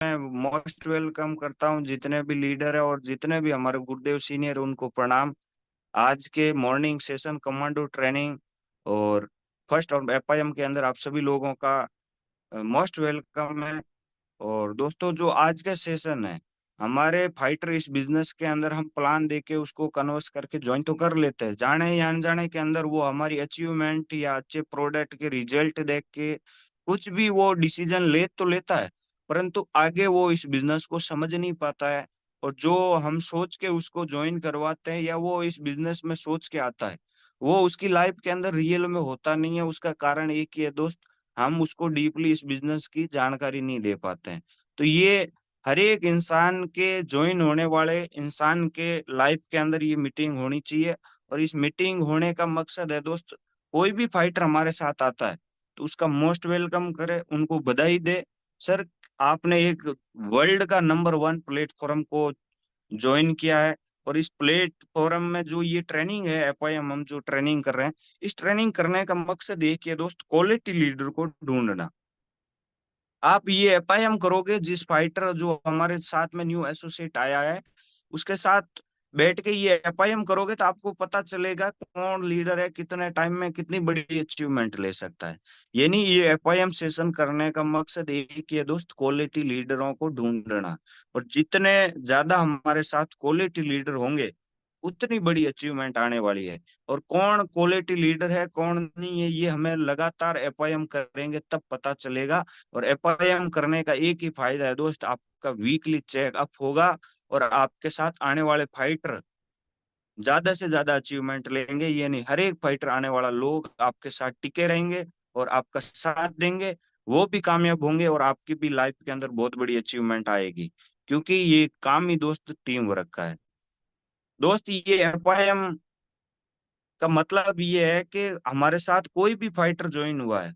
मैं most welcome करता हूँ जितने भी लीडर है और जितने भी हमारे गुरुदेव सीनियर उनको प्रणाम। आज के मॉर्निंग सेशन कमांडो ट्रेनिंग और फर्स्ट और एफआईएम के अंदर आप सभी लोगों का मोस्ट वेलकम है। और दोस्तों, जो आज का सेशन है, हमारे फाइटर इस बिजनेस के अंदर हम प्लान देके उसको कन्वर्स करके ज्वाइन तो कर लेते हैं, जाने या अनजाने के अंदर वो हमारी अचीवमेंट या अच्छे प्रोडक्ट के रिजल्ट देख के कुछ भी वो डिसीजन ले तो लेता है, परंतु आगे वो इस बिजनेस को समझ नहीं पाता है। और जो हम सोच के उसको ज्वाइन करवाते हैं या वो इस बिजनेस में सोच के आता है, वो उसकी लाइफ के अंदर रियल में होता नहीं है। उसका कारण एक ही है दोस्त, हम उसको डीपली इस बिजनेस की जानकारी नहीं दे पाते हैं। तो ये हर एक इंसान के ज्वाइन होने वाले इंसान के लाइफ के अंदर ये मीटिंग होनी चाहिए। और इस मीटिंग होने का मकसद है दोस्त, कोई भी फाइटर हमारे साथ आता है तो उसका मोस्ट वेलकम करे, उनको बधाई दे। सर, आपने एक वर्ल्ड का नंबर 1 प्लेटफॉर्म को ज्वाइन किया है। और इस प्लेटफॉर्म में जो ये ट्रेनिंग है, एफआईएम हम जो ट्रेनिंग कर रहे हैं, इस ट्रेनिंग करने का मकसद एक ही है दोस्त, क्वालिटी लीडर को ढूंढना। आप ये एफआईएम करोगे, जिस फाइटर जो हमारे साथ में न्यू एसोसिएट आया है उसके साथ बैठ के ये एफआईएम करोगे तो आपको पता चलेगा कौन लीडर है, कितने टाइम में कितनी बड़ी अचीवमेंट ले सकता है। यानी ये एफआईएम सेशन करने का मकसद एक ही है दोस्त, क्वालिटी लीडरों को ढूंढना। और जितने ज्यादा हमारे साथ क्वालिटी लीडर होंगे उतनी बड़ी अचीवमेंट आने वाली है। और कौन क्वालिटी लीडर है कौन नहीं है, ये हमें लगातार एफआईएम करेंगे तब पता चलेगा। और एफआईएम करने का एक ही फायदा है दोस्त, आपका वीकली चेकअप होगा और आपके साथ आने वाले फाइटर ज्यादा से ज्यादा अचीवमेंट लेंगे। ये नहीं, हर एक फाइटर आने वाला लोग आपके साथ टिके रहेंगे और आपका साथ देंगे, वो भी कामयाब होंगे और आपकी भी लाइफ के अंदर बहुत बड़ी अचीवमेंट आएगी। क्योंकि ये काम ही दोस्त टीम वर्क का है। दोस्त, ये एफआईएम का मतलब ये है कि हमारे साथ कोई भी फाइटर ज्वाइन हुआ है,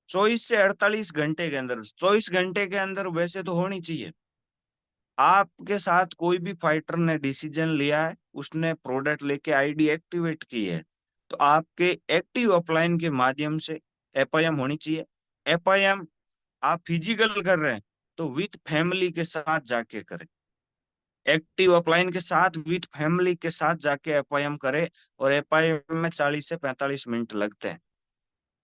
24 से 48 घंटे के अंदर, 24 घंटे के अंदर वैसे तो होनी चाहिए, आपके साथ कोई भी फाइटर ने डिसीजन लिया है, उसने प्रोडक्ट लेके आईडी एक्टिवेट की है, तो आपके एक्टिव अपलाइन के माध्यम से एफआईएम होनी चाहिए। एफआईएम आप फिजिकल कर रहे हैं तो विथ फैमिली के साथ जाके करें, एक्टिव अपलाइन के साथ विथ फैमिली के साथ जाके एफआईएम करें। और एफआईएम में 40 से 45 मिनट लगते हैं।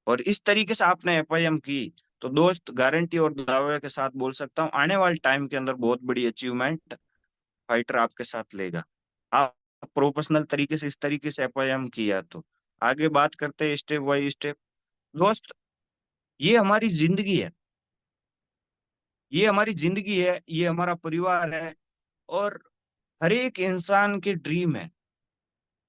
और इस तरीके से आपने एफआईएम की तो दोस्त, गारंटी और दावे के साथ बोल सकता हूँ, आने वाले टाइम के अंदर बहुत बड़ी अचीवमेंट फाइटर आपके साथ लेगा। आप प्रोफेशनल तरीके से इस तरीके से एफआईएम किया तो आगे बात करते हैं स्टेप बाय स्टेप। दोस्त, ये हमारी जिंदगी है, ये हमारी जिंदगी है, ये हमारा परिवार है और हर एक इंसान के ड्रीम है।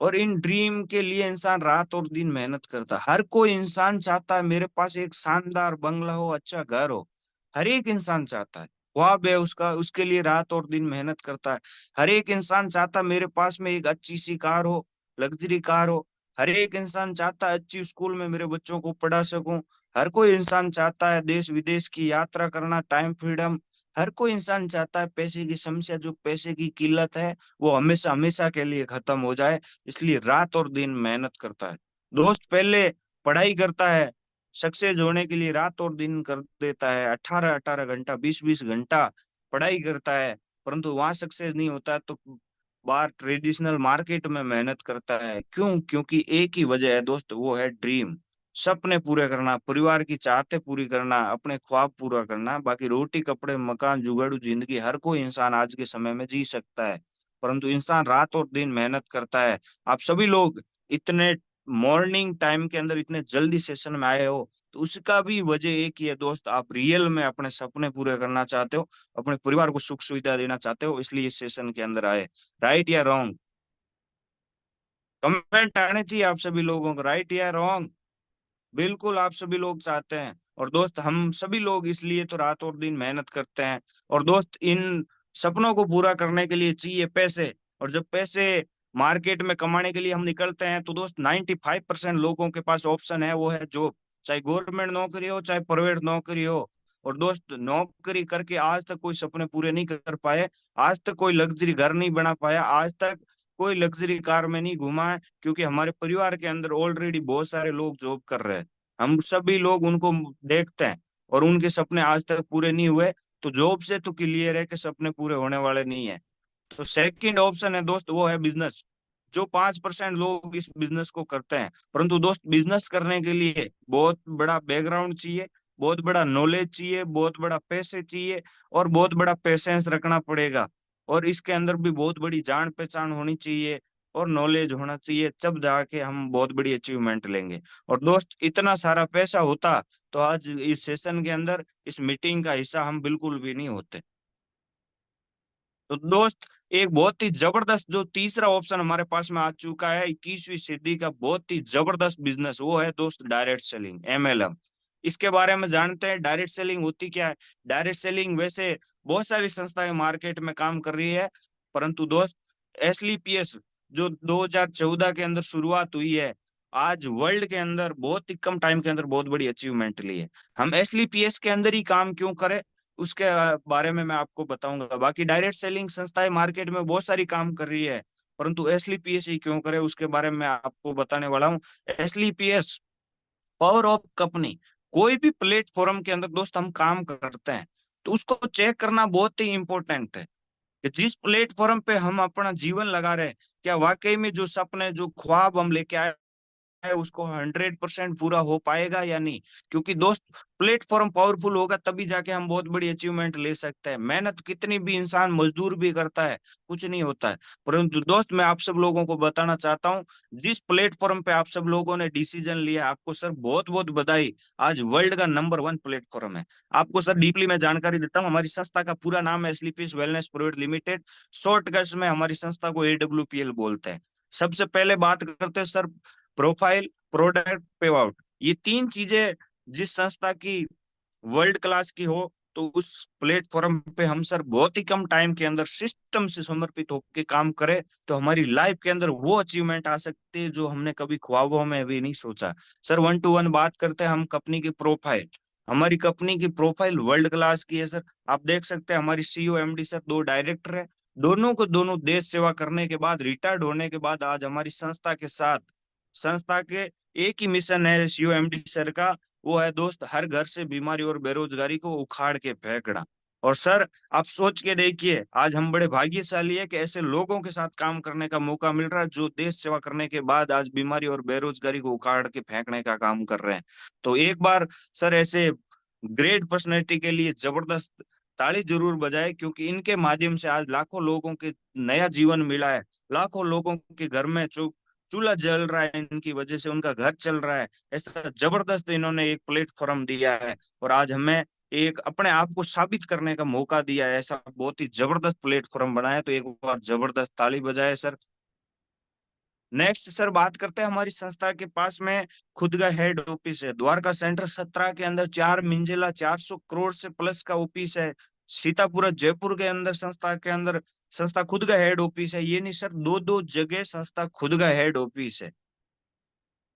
और इन ड्रीम के लिए इंसान रात और दिन मेहनत करता है। हर कोई इंसान चाहता है मेरे पास एक शानदार बंगला हो, अच्छा घर हो। हर एक इंसान चाहता है, ख्वाब है उसका, उसके लिए रात और दिन मेहनत करता है। हर एक इंसान चाहता है मेरे पास में एक अच्छी सी कार हो, लग्जरी कार हो। हर एक इंसान चाहता है अच्छी स्कूल में मेरे बच्चों को पढ़ा सकूं। हर कोई इंसान चाहता है देश विदेश की यात्रा करना, टाइम फ्रीडम। हर कोई इंसान चाहता है पैसे की समस्या, जो पैसे की किल्लत है, वो हमेशा हमेशा के लिए खत्म हो जाए। इसलिए रात और दिन मेहनत करता है। दोस्त, पहले पढ़ाई करता है, सक्सेस होने के लिए रात और दिन कर देता है, 18-18 घंटा, 20-20 घंटा पढ़ाई करता है, परंतु वहां सक्सेस नहीं होता है तो बाहर ट्रेडिशनल मार्केट में मेहनत करता है। क्यों? क्योंकि एक ही वजह है दोस्त, वो है ड्रीम। सपने पूरे करना, परिवार की चाहते पूरी करना, अपने ख्वाब पूरा करना। बाकी रोटी कपड़े मकान जुगाड़ू जिंदगी हर कोई इंसान आज के समय में जी सकता है, परंतु इंसान रात और दिन मेहनत करता है। आप सभी लोग इतने मॉर्निंग टाइम के अंदर इतने जल्दी सेशन में आए हो तो उसका भी वजह एक ही है दोस्त, आप रियल में अपने सपने पूरे करना चाहते हो, अपने परिवार को सुख सुविधा देना चाहते हो, इसलिए इस सेशन के अंदर आए। राइट या रॉन्ग? कमेंट आने चाहिए आप सभी लोगों को, राइट या रॉन्ग। बिल्कुल आप सभी लोग चाहते हैं। और दोस्त, हम सभी लोग इसलिए तो रात और दिन मेहनत करते हैं। और दोस्त, इन सपनों को पूरा करने के लिए चाहिए पैसे। और जब पैसे मार्केट में कमाने के लिए हम निकलते हैं तो दोस्त, 95% लोगों के पास ऑप्शन है, वो है जॉब। चाहे गवर्नमेंट नौकरी हो चाहे प्राइवेट नौकरी हो। और दोस्त, नौकरी करके आज तक कोई सपने पूरे नहीं कर पाए, आज तक कोई लग्जरी घर नहीं बना पाया, आज तक कोई लग्जरी कार में नहीं घुमा है, क्योंकि हमारे परिवार के अंदर ऑलरेडी बहुत सारे लोग जॉब कर रहे हैं। हम सभी लोग उनको देखते हैं और उनके सपने आज तक पूरे नहीं हुए। तो जॉब से तो क्लियर है कि सपने पूरे होने वाले नहीं है। तो सेकंड ऑप्शन है दोस्त, वो है बिजनेस। जो 5% लोग इस बिजनेस को करते हैं, परंतु दोस्त बिजनेस करने के लिए बहुत बड़ा बैकग्राउंड चाहिए, बहुत बड़ा नॉलेज चाहिए, बहुत बड़ा पैसे चाहिए, और बहुत बड़ा पेशेंस रखना पड़ेगा। और इसके अंदर भी बहुत बड़ी जान पहचान होनी चाहिए और नॉलेज होना चाहिए, तब जाके हम बहुत बड़ी अचीवमेंट लेंगे। और दोस्त इतना सारा पैसा होता तो आज इस सेशन के अंदर इस मीटिंग का हिस्सा हम बिल्कुल भी नहीं होते। तो दोस्त एक बहुत ही जबरदस्त जो तीसरा ऑप्शन हमारे पास में आ चुका है 21वीं सदी का बहुत ही जबरदस्त बिजनेस, वो है दोस्त डायरेक्ट सेलिंग, MLM। इसके बारे में जानते हैं डायरेक्ट सेलिंग होती क्या है। डायरेक्ट सेलिंग वैसे बहुत सारी संस्थाएं मार्केट में काम कर रही है, परंतु दोस्त SLPS जो 2014 के अंदर शुरुआत हुई है, आज वर्ल्ड के अंदर बहुत ही कम टाइम के अंदर बहुत बड़ी अचीवमेंट ली है। हम SLPS के अंदर ही काम क्यों करें, उसके बारे में मैं आपको बताऊंगा। बाकी डायरेक्ट सेलिंग संस्थाएं मार्केट में बहुत सारी काम कर रही है, परंतु SLPS ही क्यों करे उसके बारे में आपको बताने वाला हूँ। SLPS पावर ऑफ कंपनी, कोई भी प्लेटफॉर्म के अंदर दोस्त हम काम करते हैं तो उसको चेक करना बहुत ही इंपॉर्टेंट है कि जिस प्लेटफॉर्म पे हम अपना जीवन लगा रहे हैं, क्या वाकई में जो सपने जो ख्वाब हम लेके आए है उसको 100% पूरा हो पाएगा या नहीं। क्योंकि दोस्त प्लेटफॉर्म पावरफुल होगा तभी जाके हम बहुत बड़ी अचीवमेंट ले सकते हैं। मेहनत कितनी भी इंसान मजदूर भी करता है, कुछ नहीं होता है। परंतु दोस्त मैं आप सब लोगों को बताना चाहता हूँ, जिस प्लेटफॉर्म पे आप सब लोगों ने डिसीजन लिया, आपको सर बहुत बहुत बधाई। आज वर्ल्ड का नंबर 1 प्लेटफॉर्म है। आपको सर डीपली मैं जानकारी देता हूँ, हमारी संस्था का पूरा नाम है स्लीपीज वेलनेस प्राइवेट लिमिटेड। शॉर्टकट में हमारी संस्था को AWPL बोलते हैं। सबसे पहले बात करते हैं सर प्रोफाइल, प्रोडक्ट, पे आउट, ये तीन चीजें जिस संस्था की वर्ल्ड क्लास की हो तो उस प्लेटफॉर्म पे हम सर बहुत ही कम टाइम के अंदर सिस्टम से समर्पित होकर काम करें तो हमारी लाइफ के अंदर वो अचीवमेंट आ सकती है जो हमने कभी ख्वाबों में भी नहीं सोचा। सर 1 to 1 बात करते हैं हम कंपनी की प्रोफाइल। हमारी कंपनी की प्रोफाइल वर्ल्ड क्लास की है सर। आप देख सकते हैं हमारी CEO MD सर 2 डायरेक्टर है, दोनों को दोनों देश सेवा करने के बाद रिटायर्ड होने के बाद आज हमारी संस्था के साथ, संस्था के एक ही मिशन है CEO MD सर का, वो है दोस्त हर घर से बीमारी और बेरोजगारी को उखाड़ के फेंकना। और सर आप सोच के देखिए, आज हम बड़े भाग्यशाली है कि ऐसे लोगों के साथ काम करने का मौका मिल रहा है जो देश सेवा करने के बाद आज बीमारी और बेरोजगारी को उखाड़ के फेंकने का काम कर रहे हैं। तो एक बार सर ऐसे ग्रेट पर्सनैलिटी के लिए जबरदस्त ताली जरूर बजाए, क्योंकि इनके माध्यम से आज लाखों लोगों के नया जीवन मिला है। लाखों लोगों के घर में चूल्हा जल रहा है, इनकी वजह से उनका घर चल रहा है। ऐसा जबरदस्त इन्होंने एक प्लेटफॉर्म दिया है और आज हमें एक अपने आप को साबित करने का मौका दिया है। ऐसा बहुत ही जबरदस्त प्लेटफॉर्म बनाया, तो एक बार जबरदस्त ताली बजाए सर। नेक्स्ट सर बात करते हैं हमारी संस्था के पास में खुद का हेड ऑफिस है द्वारका सेंटर 17 के अंदर, 4 मंजिला 400 करोड़ से प्लस का ऑफिस है। सीतापुर जयपुर के अंदर संस्था के अंदर संस्था खुद का हेड ऑफिस है। ये नहीं सर, दो दो जगह संस्था खुद का हेड ऑफिस है।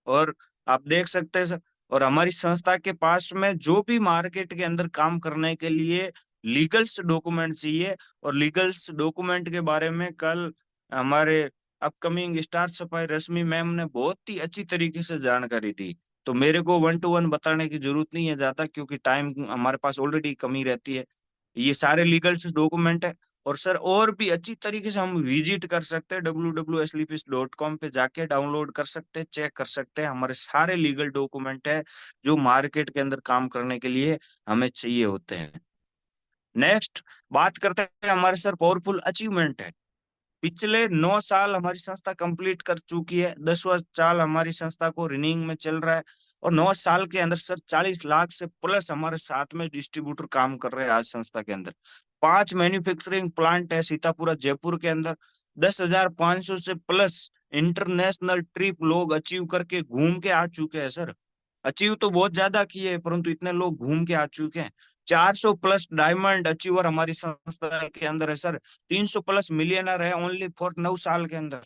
और आप देख सकते हैं सर, और हमारी संस्था के पास में जो भी मार्केट के अंदर काम करने के लिए लीगल्स डॉक्यूमेंट चाहिए, और लीगल्स डॉक्यूमेंट के बारे में कल हमारे अपकमिंग स्टार सफाई रश्मि मैम ने बहुत ही अच्छी तरीके से जानकारी दी। तो मेरे को 1 to 1 बताने की जरूरत नहीं है ज्यादा, क्योंकि टाइम हमारे पास ऑलरेडी कमी रहती है। ये सारे लीगल डॉक्यूमेंट है। और सर और भी अच्छी तरीके से हम विजिट कर सकते हैं, www.sleepis.com पे जाके डाउनलोड कर सकते हैं, चेक कर सकते हैं, हमारे सारे लीगल डॉक्यूमेंट है जो मार्केट के अंदर काम करने के लिए हमें चाहिए होते हैं। नेक्स्ट बात करते हैं हमारे सर पावरफुल अचीवमेंट है। पिछले 9 साल हमारी संस्था कंप्लीट कर चुकी है, 10वां साल हमारी संस्था को रनिंग में चल रहा है। और 9 साल के अंदर सर 40 लाख से प्लस हमारे साथ में डिस्ट्रीब्यूटर काम कर रहे हैं आज संस्था के अंदर। 5 मैन्युफैक्चरिंग प्लांट है सीतापुर जयपुर के अंदर। 10,500 से प्लस इंटरनेशनल ट्रिप लोग अचीव करके घूम के आ चुके हैं सर। अचीव तो बहुत ज्यादा किए हैं, परंतु इतने लोग घूम के आ चुके हैं। 400 प्लस डायमंड अचीवर हमारी संस्था के अंदर है सर। 300 प्लस मिलियनर है ओनली फॉर 9 साल के अंदर।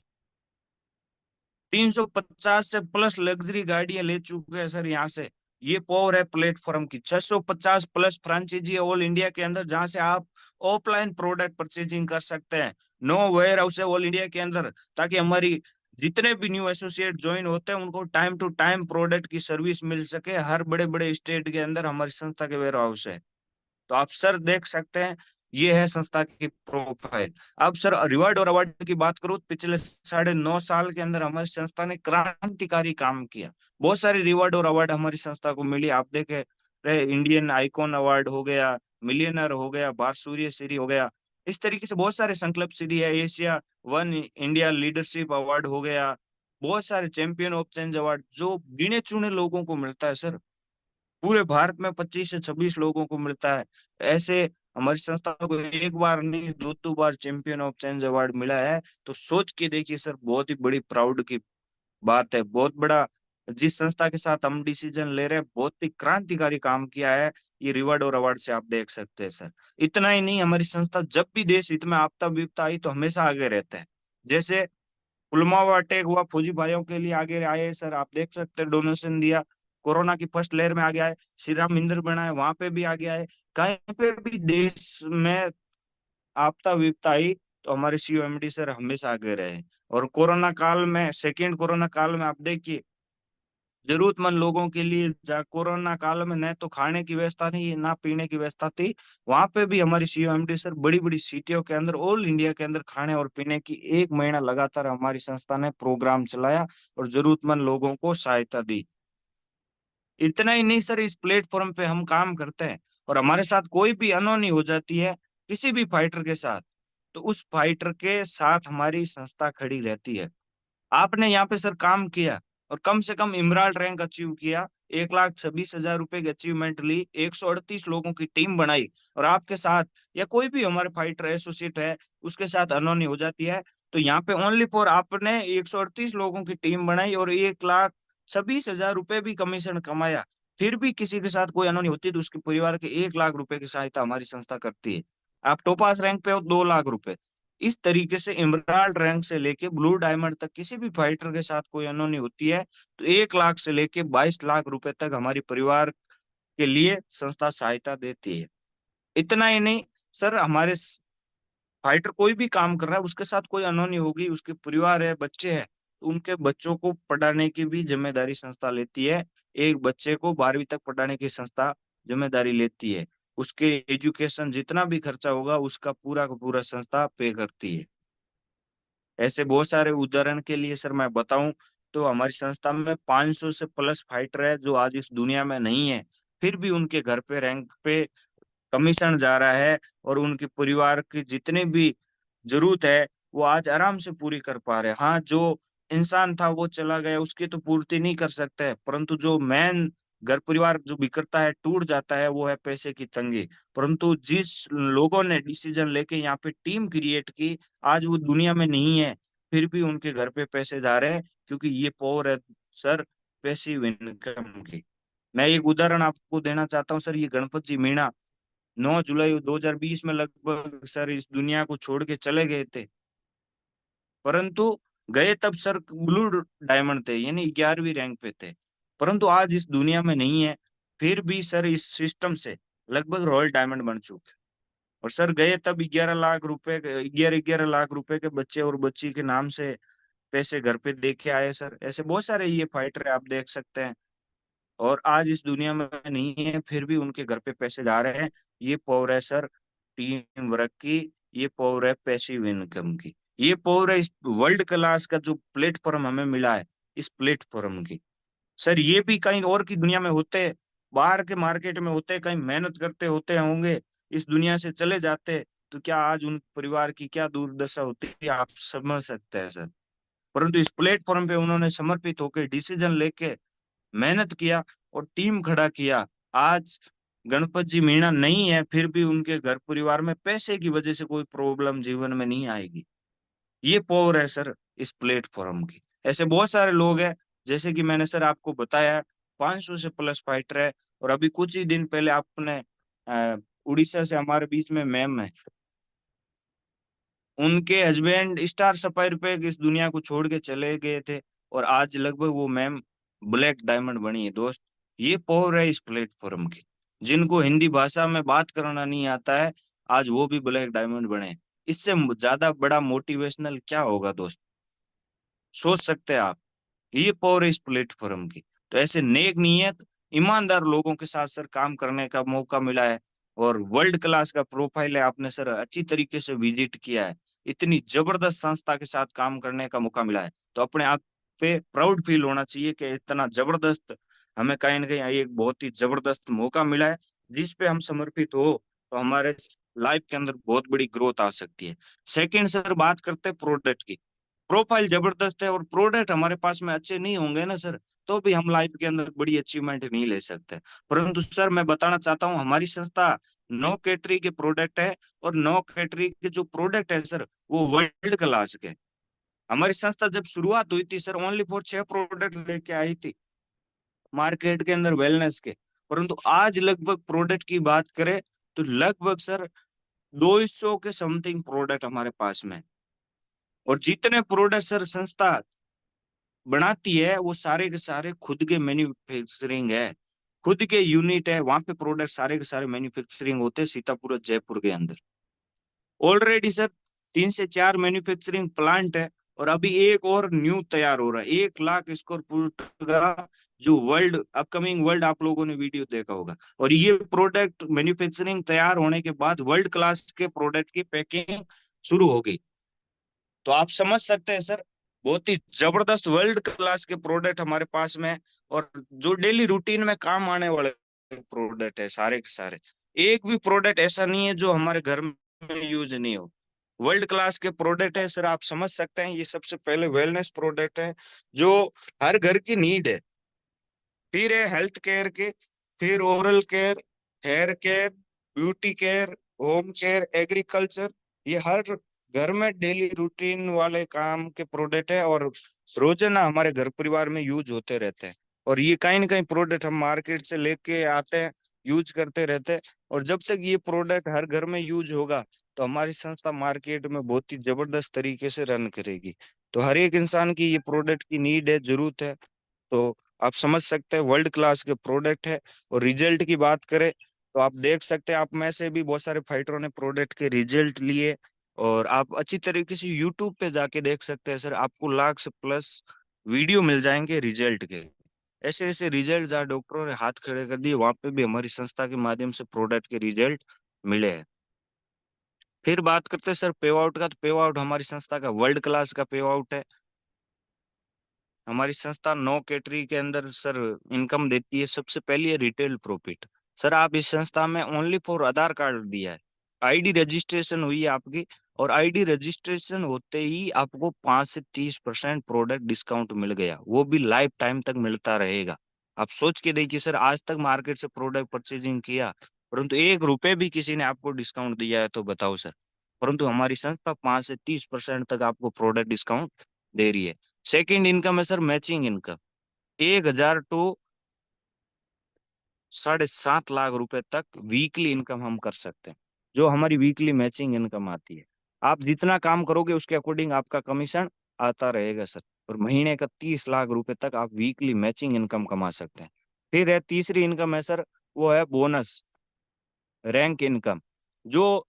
350 से प्लस लग्जरी गाड़ियां ले चुके हैं सर यहाँ से। ये पावर है प्लेटफॉर्म की। 650 प्लस फ्रेंचाइजी ऑल इंडिया के अंदर, जहां से आप ऑफलाइन प्रोडक्ट परचेजिंग कर सकते हैं। नो वेयर हाउस है ऑल इंडिया के अंदर, ताकि हमारी जितने भी न्यू एसोसिएट ज्वाइन होते हैं उनको टाइम टू टाइम प्रोडक्ट की सर्विस मिल सके। हर बड़े बड़े स्टेट के अंदर हमारी संस्था के वेयर हाउस है। तो आप सर देख सकते हैं, ये है संस्था की प्रोफाइल। अब सर रिवार्ड और अवार्ड की बात करूं तो पिछले 9.5 साल के अंदर हमारी संस्था ने क्रांतिकारी काम किया। बहुत सारे रिवार्ड और अवार्ड हमारी संस्था को मिली। आप देखे रहे, इंडियन आइकॉन अवार्ड हो गया, मिलियनर हो गया, बार सूर्य श्री हो गया, इस तरीके से बहुत सारे संकल्प श्री है, Asia one India leadership award हो गया, बहुत सारे चैंपियन ऑफ चेंज अवार्ड जो गिने चुने लोगों को मिलता है सर। पूरे भारत में 25 से 26 लोगों को मिलता है। ऐसे हमारी संस्था को एक बार नहीं, दो दो बार चैंपियन ऑफ चेंज अवार्ड मिला है। तो सोच के देखिए सर, बहुत ही बड़ी प्राउड की बात है, बहुत बड़ा। जिस संस्था के साथ हम डिसीजन ले रहे हैं, बहुत ही क्रांतिकारी काम किया है। ये रिवार्ड और अवार्ड से आप देख सकते हैं सर। इतना ही नहीं, हमारी संस्था जब भी देश हित में आपदा विपदा आई तो हमेशा आगे रहते हैं। जैसे पुलवामा अटैक हुआ, फौजी भाइयों के लिए आगे आए सर, आप देख सकते हैं, डोनेशन दिया। कोरोना की फर्स्ट लहर में आगे आए, श्री राम मंदिर बनाए, वहां पे भी आगे आए। कहीं पे भी देश में आपदा विपदा आई तो हमारे सीओएमडी सर हमेशा आगे रहे। और कोरोना काल में, सेकेंड कोरोना काल में आप देखिए, जरूरतमंद लोगों के लिए, जहाँ कोरोना काल में न तो खाने की व्यवस्था थी ना पीने की व्यवस्था थी, वहां पे भी हमारी सीओएमडी सर बड़ी बड़ी सिटियों के अंदर, ऑल इंडिया के अंदर खाने और पीने की 1 महीना लगातार हमारी संस्था ने प्रोग्राम चलाया और जरूरतमंद लोगों को सहायता दी। इतना ही नहीं सर, इस प्लेटफॉर्म पे हम काम करते हैं और हमारे साथ कोई भी अनहोनी हो जाती है किसी भी फाइटर के साथ, तो उस फाइटर के साथ हमारी संस्था खड़ी रहती है। आपने यहाँ पे सर काम किया और कम से कम इमराल्ड रैंक अचीव किया, 1,26,000 रुपए की अचीवमेंट ली, 138 लोगों की टीम बनाई, और आपके साथ या कोई भी हमारे फाइटर एसोसिएट है उसके साथ अनहोनी हो जाती है, तो यहाँ पे ओनली फॉर आपने 138 लोगों की टीम बनाई और 1,26,000 रुपए भी कमीशन कमाया, फिर भी किसी के साथ कोई अनहोनी होती है तो उसके परिवार के 1 लाख रुपए की सहायता हमारी संस्था करती है। आप टोपास रैंक पे हो, 2 लाख रुपए। इस तरीके से इमराल्ड रैंक से लेके ब्लू डायमंड तक किसी भी फाइटर के साथ कोई अनहोनी होती है तो 1 लाख से लेके 22 लाख रुपए तक हमारी परिवार के लिए संस्था सहायता देती है। इतना ही नहीं सर, हमारे फाइटर कोई भी काम कर रहा है, उसके साथ कोई अनहोनी होगी, उसके परिवार है, बच्चे हैं, तो उनके बच्चों को पढ़ाने की भी जिम्मेदारी संस्था लेती है। एक बच्चे को 12वीं तक पढ़ाने की संस्था जिम्मेदारी लेती है। उसके एजुकेशन जितना भी खर्चा होगा उसका पूरा का पूरा संस्था पे करती है। ऐसे बहुत सारे उदाहरण के लिए सर मैं बताऊं तो हमारी संस्था में 500 से प्लस फाइटर है जो आज इस दुनिया में नहीं है, फिर भी उनके घर पे रैंक पे कमीशन जा रहा है और उनके परिवार की जितनी भी जरूरत है वो आज आराम से पूरी कर पा रहे हैं। हाँ, जो इंसान था वो चला गया, उसकी तो पूर्ति नहीं कर सकते, परंतु जो मेन घर परिवार जो बिखरता है, टूट जाता है, वो है पैसे की तंगी। परंतु जिस लोगों ने डिसीजन लेके यहाँ पे टीम क्रिएट की, आज वो दुनिया में नहीं है, फिर भी उनके घर पे पैसे जा रहे हैं, क्योंकि ये पावर है सर पैसिव इनकम की। मैं एक उदाहरण आपको देना चाहता हूँ सर, ये गणपत जी मीणा 9 जुलाई 2020 में लगभग सर इस दुनिया को छोड़ के चले गए थे, परंतु गए तब सर ब्लू डायमंड थे, यानी 11वीं रैंक पे थे, परंतु आज इस दुनिया में नहीं है, फिर भी सर इस सिस्टम से लगभग रॉयल डायमंड बन चुके। और सर गए तब 11 लाख रुपए, 11 लाख रुपए के बच्चे और बच्ची के नाम से पैसे घर पे दे के आए सर। ऐसे बहुत सारे ये फाइटर आप देख सकते हैं, और आज इस दुनिया में नहीं है, फिर भी उनके घर पे पैसे जा रहे हैं। ये पावर है सर टीम वर्क की, ये पावर है पैसिव इनकम की, ये पावर है इस वर्ल्ड क्लास का जो प्लेटफॉर्म हमें मिला है, इस प्लेटफॉर्म की। सर ये भी कहीं और की दुनिया में होते, बाहर के मार्केट में होते, कहीं मेहनत करते होते होंगे, इस दुनिया से चले जाते, तो क्या आज उन परिवार की क्या दुर्दशा होती, आप समझ सकते हैं सर। परंतु इस प्लेटफॉर्म पे उन्होंने समर्पित होकर डिसीजन लेके मेहनत किया और टीम खड़ा किया। आज गणपत जी मीणा नहीं है, फिर भी उनके घर परिवार में पैसे की वजह से कोई प्रॉब्लम जीवन में नहीं आएगी। ये पावर है सर इस प्लेटफॉर्म की। ऐसे बहुत सारे लोग हैं, जैसे कि मैंने सर आपको बताया, 500 से प्लस फाइटर है। और अभी कुछ ही दिन पहले आपने उड़ीसा से हमारे बीच में मैम है, उनके हस्बैंड स्टार सफायर पे इस दुनिया को छोड़ के चले गए थे, और आज लगभग वो मैम ब्लैक डायमंड बनी है दोस्त। ये पावर है इस प्लेटफॉर्म की। जिनको हिंदी भाषा में बात करना नहीं आता है, आज वो भी ब्लैक डायमंड बने। इससे ज्यादा बड़ा मोटिवेशनल क्या होगा दोस्त, सोच सकते हैं आप। ये पावर है इस प्लेटफॉर्म की। तो ऐसे नेक नियत ईमानदार लोगों के साथ सर काम करने का मौका मिला है। और वर्ल्ड क्लास का प्रोफाइल है, आपने सर अच्छी तरीके से विजिट किया है, इतनी जबरदस्त संस्था के साथ काम करने का मौका मिला है, तो अपने आप पे प्राउड फील होना चाहिए कि इतना जबरदस्त हमें कहीं ना कहीं एक बहुत ही जबरदस्त मौका मिला है, जिस पे हम समर्पित हो तो हमारे लाइफ के अंदर बहुत बड़ी ग्रोथ आ सकती है। सेकंड सर, बात करते हैं प्रोडक्ट की। प्रोफाइल जबरदस्त है और प्रोडक्ट हमारे पास में अच्छे नहीं होंगे ना सर, तो भी हम लाइफ के अंदर बड़ी अचीवमेंट नहीं ले सकते। परंतु सर मैं बताना चाहता हूँ, हमारी संस्था नो कैटरी के प्रोडक्ट है, और नो कैटरी के जो प्रोडक्ट है सर वो वर्ल्ड क्लास के। हमारी संस्था जब शुरुआत हुई थी सर, ओनली फॉर 6 प्रोडक्ट लेके आई थी मार्केट के अंदर वेलनेस के। परंतु आज लगभग प्रोडक्ट की बात करें तो लगभग सर 200 के समथिंग प्रोडक्ट हमारे पास में है। और जितने प्रोडक्ट सर संस्था बनाती है वो सारे के सारे खुद के मैन्युफैक्चरिंग है, खुद के यूनिट है, वहां पे प्रोडक्ट सारे के सारे मैन्युफैक्चरिंग होते हैं सीतापुर और जयपुर के अंदर। ऑलरेडी सर 3 से 4 मैन्युफैक्चरिंग प्लांट है, और अभी एक और न्यू तैयार हो रहा है 1 लाख स्क्वायर फुट का, जो वर्ल्ड अपकमिंग वर्ल्ड आप लोगों ने वीडियो देखा होगा। और ये प्रोडक्ट मैन्युफैक्चरिंग तैयार होने के बाद वर्ल्ड क्लास के प्रोडक्ट की पैकिंग शुरू होगी। तो आप समझ सकते हैं सर, बहुत ही जबरदस्त वर्ल्ड क्लास के प्रोडक्ट हमारे पास में है, और जो डेली रूटीन में काम आने वाले प्रोडक्ट है सारे के सारे। एक भी प्रोडक्ट ऐसा नहीं है जो हमारे घर में यूज नहीं हो, वर्ल्ड क्लास के प्रोडक्ट है सर। आप समझ सकते हैं, ये सबसे पहले वेलनेस प्रोडक्ट है जो हर घर की नीड है, फिर है हेल्थ केयर के, फिर oral care, hair care, beauty care, home care, agriculture, ये हर घर में डेली रूटीन वाले काम के प्रोडक्ट है, और रोजाना हमारे घर परिवार में यूज होते रहते हैं। और ये कहीं ना कहीं प्रोडक्ट हम मार्केट से लेके आते हैं, यूज करते रहते हैं। और जब तक ये प्रोडक्ट हर घर में यूज होगा तो हमारी संस्था मार्केट में बहुत ही जबरदस्त तरीके से रन करेगी। तो हर एक इंसान की ये प्रोडक्ट की नीड है, जरूरत है। तो आप समझ सकते हैं वर्ल्ड क्लास के प्रोडक्ट है। और रिजल्ट की बात करें तो आप देख सकते हैं, आप में से भी बहुत सारे फाइटरों ने प्रोडक्ट के रिजल्ट लिए, और आप अच्छी तरीके से यूट्यूब पे जाके देख सकते हैं सर, आपको लाख से प्लस वीडियो मिल जाएंगे रिजल्ट के। ऐसे ऐसे रिजल्ट जहाँ डॉक्टरों ने हाथ खड़े कर दिए, वहां पे भी हमारी संस्था के माध्यम से प्रोडक्ट के रिजल्ट मिले हैं। फिर बात करते हैं सर पे आउट का, तो पे आउट हमारी संस्था का वर्ल्ड क्लास का पे आउट है। हमारी संस्था नो कैटरी के अंदर सर इनकम देती है, सबसे पहली है रिटेल प्रॉफिट। सर आप इस संस्था में ओनली फॉर आधार कार्ड दिया है, आईडी रजिस्ट्रेशन हुई है आपकी, और आईडी रजिस्ट्रेशन होते ही आपको 5 से 30% प्रोडक्ट डिस्काउंट मिल गया, वो भी लाइफ टाइम तक मिलता रहेगा। आप सोच के देखिए सर, आज तक मार्केट से प्रोडक्ट परचेजिंग किया परंतु 1 रुपए भी किसी ने आपको डिस्काउंट दिया है तो बताओ सर। परंतु हमारी संस्था 5 से 30% तक आपको प्रोडक्ट डिस्काउंट दे रही है। सेकंड इनकम है sir matching income, 1,000 to 7.5 lakh रुपए तक वीकली इनकम हम कर सकते हैं, जो हमारी वीकली मैचिंग इनकम आती है। आप जितना काम करोगे उसके अकॉर्डिंग आपका कमीशन आता रहेगा सर। और महीने का 30 लाख रुपए तक आप वीकली मैचिंग इनकम कमा सकते हैं। फिर है तीसरी इनकम है सर, वो है बोनस रैंक इनकम। जो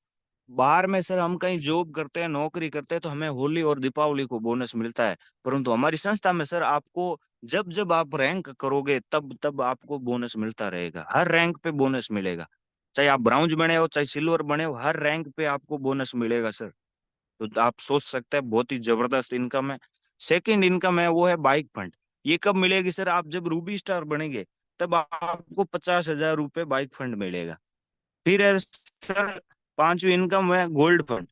बाहर में सर हम कहीं जॉब करते हैं, नौकरी करते हैं, तो हमें होली और दीपावली को बोनस मिलता है। परंतु हमारी संस्था में सर आपको जब जब आप रैंक करोगे तब तब आपको बोनस मिलता रहेगा, हर रैंक पे बोनस मिलेगा। चाहे आप ब्राउन्ज बने हो चाहे सिल्वर बने हो, हर रैंक पे आपको बोनस मिलेगा सर। तो आप सोच सकते हैं बहुत ही जबरदस्त इनकम है। सेकंड इनकम है वो है बाइक फंड। ये कब मिलेगी सर? आप जब रूबी स्टार बनेंगे तब आपको 50,000 रुपये बाइक फंड मिलेगा। फिर है सर पांचवी इनकम है गोल्ड फंड।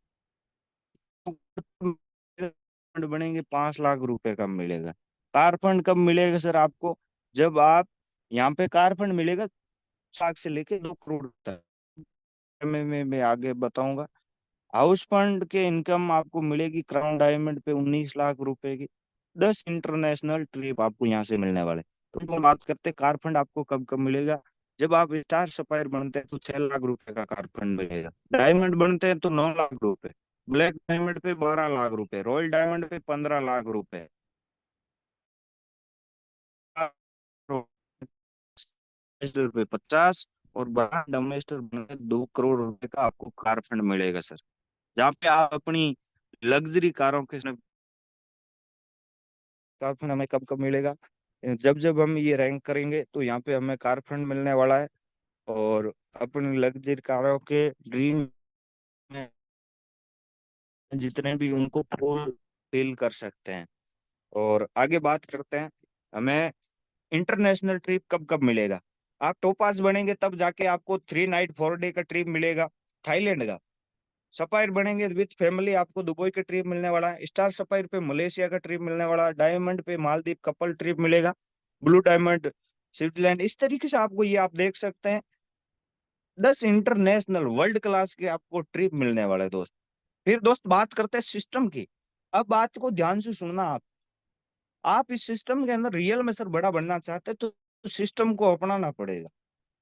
फंड बनेंगे 5 लाख रुपए का मिलेगा। कार फंड कब मिलेगा सर आपको? जब आप यहाँ पे कार फंड मिलेगा 1 लाख से लेके 2 करोड़ तक, मैं आगे बताऊंगा। हाउस फंड के इनकम आपको मिलेगी क्राउन डायमंड पे 19 लाख रुपए की, 10 इंटरनेशनल ट्रिप आपको यहाँ से मिलने वाले। तो हम बात करते हैं कार फंड आपको कब कब मिलेगा। जब आप स्टार सफायर बनते हैं तो 6 लाख रुपए का कार फंड मिलेगा, डायमंड बनते हैं तो 9 लाख रुपए, ब्लैक डायमंड पे 12 लाख रुपए, रॉयल डायमंड पे 15 लाख रुपए, रुपए 50, और ब्रांड एम्बेसडर बनने 2 करोड़ रुपए का आपको कार फंड मिलेगा सर। जहाँ पे आप अपनी लग्जरी कारों के कार फंड हमें कब कब मिलेगा? जब जब हम ये रैंक करेंगे तो यहाँ पे हमें कार फंड मिलने वाला है। और अपनी लग्जरी कारों के ड्रीम में जितने भी उनको फुल फिल कर सकते हैं। और आगे बात करते हैं, हमें इंटरनेशनल ट्रिप कब कब मिलेगा। आप टोपाज बनेंगे तब जाके आपको 3 नाइट 4 डे का ट्रिप मिलेगा थाईलैंड का। सफायर बनेंगे विथ फैमिली, आपको दुबई का ट्रिप मिलने वाला है। स्टार सफायर पे मलेशिया का ट्रिप मिलने वाला है। डायमंड पे मालदीव कपल ट्रिप मिलेगा। Blue diamond Switzerland. इस तरीके से आपको ये आप देख सकते हैं 10 इंटरनेशनल वर्ल्ड क्लास के आपको ट्रिप मिलने वाले हैं दोस्त। फिर दोस्त बात करते हैं सिस्टम की। अब बात को ध्यान से सुनना आप इस सिस्टम के अंदर रियल में सर बड़ा बनना चाहते हैं तो सिस्टम को अपनाना पड़ेगा।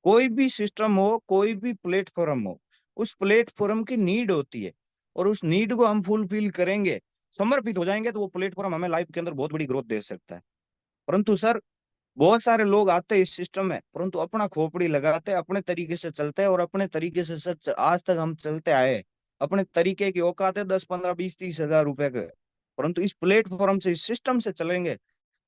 कोई भी सिस्टम हो, कोई भी प्लेटफॉर्म हो, उस प्लेटफॉर्म की नीड होती है और उस नीड को हम फुलफिल करेंगे, समर्पित हो जाएंगे तो वो प्लेटफॉर्म हमें लाइफ के अंदर बहुत बड़ी ग्रोथ दे सकता है। परंतु सर बहुत सारे लोग आते हैं इस सिस्टम में, परंतु अपना खोपड़ी लगाते हैं, अपने तरीके से चलते हैं और अपने तरीके से सच आज तक हम चलते आए। अपने तरीके की औकात है 10 15 20 30 हजार रुपए के, परंतु इस प्लेटफॉर्म से इस सिस्टम से चलेंगे।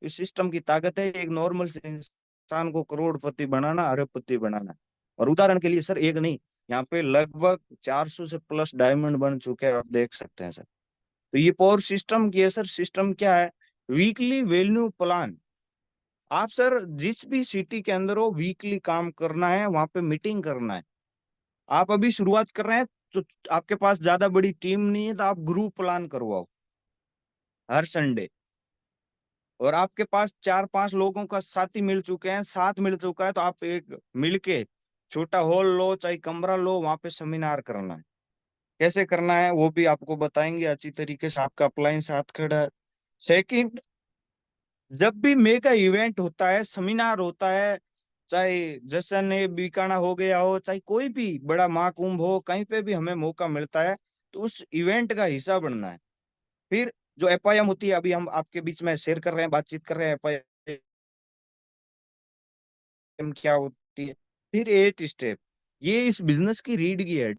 इस सिस्टम की ताकत है एक नॉर्मल से इंसान को करोड़पति बनाना, अरबपति बनाना। और उदाहरण के लिए सर एक नहीं, यहाँ पे लगभग 400 से प्लस डायमंड बन चुके हैं, आप देख सकते हैं सर। तो ये पावर सिस्टम की है सर। सिस्टम क्या है? Weekly value plan. आप सर जिस भी सिटी के अंदर हो वीकली काम करना है, वहां पे मीटिंग करना है। आप अभी शुरुआत कर रहे हैं तो आपके पास ज्यादा बड़ी टीम नहीं है, तो आप ग्रुप प्लान करवाओ हर संडे। और आपके पास 4 5 लोगों का साथी मिल चुके हैं, साथ मिल चुका है, तो आप एक मिलके छोटा हॉल लो चाहे कमरा लो, वहां पे सेमिनार करना है। कैसे करना है वो भी आपको बताएंगे अच्छी तरीके से, आपका अपलाइन साथ खड़ा है। सेकंड, जब भी मेगा इवेंट होता है, सेमिनार होता है, चाहे जश्न ए बीकाना हो गया हो, चाहे कोई भी बड़ा महाकुंभ हो, कहीं पे भी हमें मौका मिलता है तो उस इवेंट का हिस्सा बनना है। फिर जो एफआईएम होती है, अभी हम आपके बीच में शेयर कर रहे हैं, बातचीत कर रहे हैं एफआईएम क्या होती है। फिर 8 स्टेप, ये इस बिजनेस की रीड की है।